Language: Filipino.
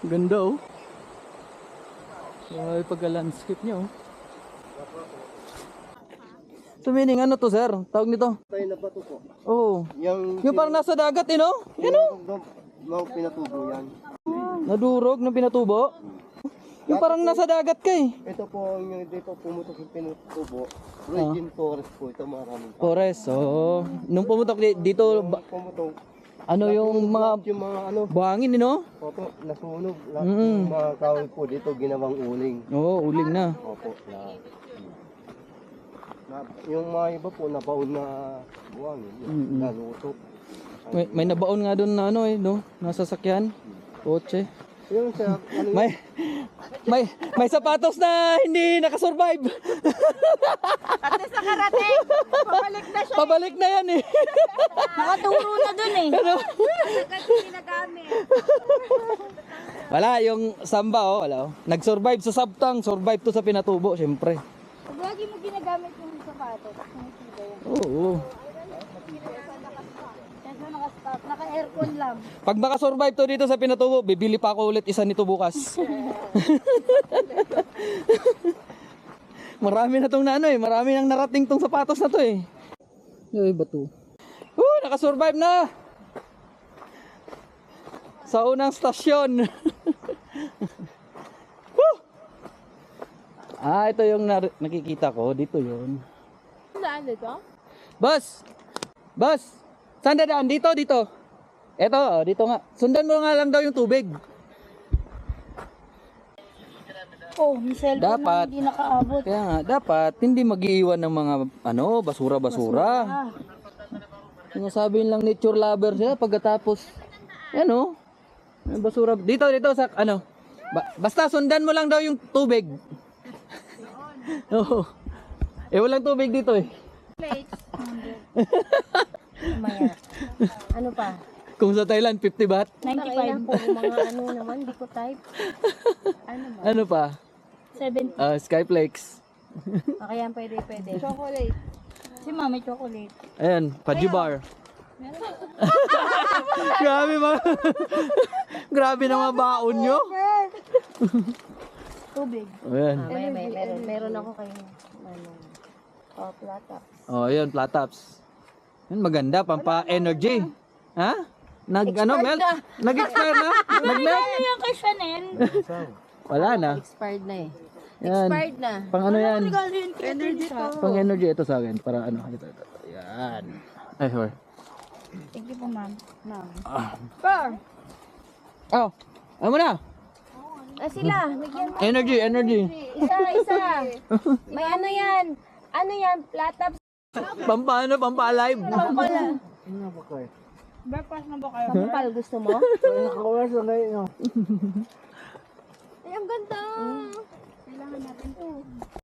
Ganda oh. Ay, pagka-landscape niya oh. So meaning ano to sir? Tawag nito? Tayo na bato po. Oo. Yung Parang nasa dagat eh no? Yan oh. Mga pinatubo yan. Nadurog ng pinatubo. Yung parang nasa dagat ka eh. Ito po, yung dito pumutok yung pinatubo. Virgin Forest po. Ito maraming pa. Forest, oo. Nung pumutok dito, Pumutok. ano yung mga Yung mga ano, buhangin eh no? opo, nasunog. Lahat yung mga kahoy po dito, ginawang uling. Oo, uling na. Opo, yung mga iba po, nabaon na buwangin. Nalutok. May nabaon nga doon na ano eh, no? Nasa sakyan. Kotse. Yung sa, ano yun? May sapatos na hindi nakasurvive. Ate sa karating, pabalik na siya. Pabalik na yan eh. Nakaturo na dun eh. Ano? Agad ginagamit. Wala, yung samba oh, wala oh. Nag-survive sa sabtang, survive to sa pinatubo, syempre. Pag lagi mo ginagamit yung sapatos, sumisida yan. Oo. Kaya naka-stop, naka-aircon lang. Pag makasurvive to dito sa pinatubo, bibili pa ako ulit isa nito bukas. Marami na tong ano eh, marami nang narating tong sapatos na to eh. Ay, bato. Nakasurvive na! Sa unang stasyon. Ito yung nakikita ko. Dito yun. Saan dito? Boss! Boss! Saan dadaan? Dito, dito. Eto, dito nga. Sundan mo nga lang daw yung tubig. Oh, may cellphone Dapat. na hindi nakaabot. Kaya nga, dapat hindi mag-iiwan ng mga basura-basura. Yung sabi lang nature lover sila pagkatapos. Yan oh. May basura. Dito sa ano. Basta sundan mo lang daw yung tubig. Oo. Walang tubig dito eh. Plates. Maya. Ano pa? Kung sa Thailand 50 baht. 95 po. Mga ano naman, di ko type. Ano ba? Ano pa? 70. Skyflakes. Kaya pwede. Chocolate. Si mami chocolate. Ayan, Pajubar. Grabe mga grabe na mga baon nyo. Tubig. Ayan. Meron ako kayo. Plata. Ayan, platops. Yan, maganda, pampa-energy. Ha? Melt? Nag-expire na? Nag-melt? Ano yung kay Chanel? Wala na. Expired na eh. Yan. Expired na. Pang ano yan? Energy to. Pang energy ito sa akin. Para ano. Ito. Yan. Ay, sorry. Thank you po, ma'am. Ma'am. Oh, ano mo na? Sila, nagyan mo. Energy. Isa. May ano yan? Ano yan? Plata. Pampa-alive. Pampal. Ano ba kayo? Breakfast na ba kayo? Pampal gusto mo? Nakawas na kayo. Ay, ang ganda. Kailangan natin to.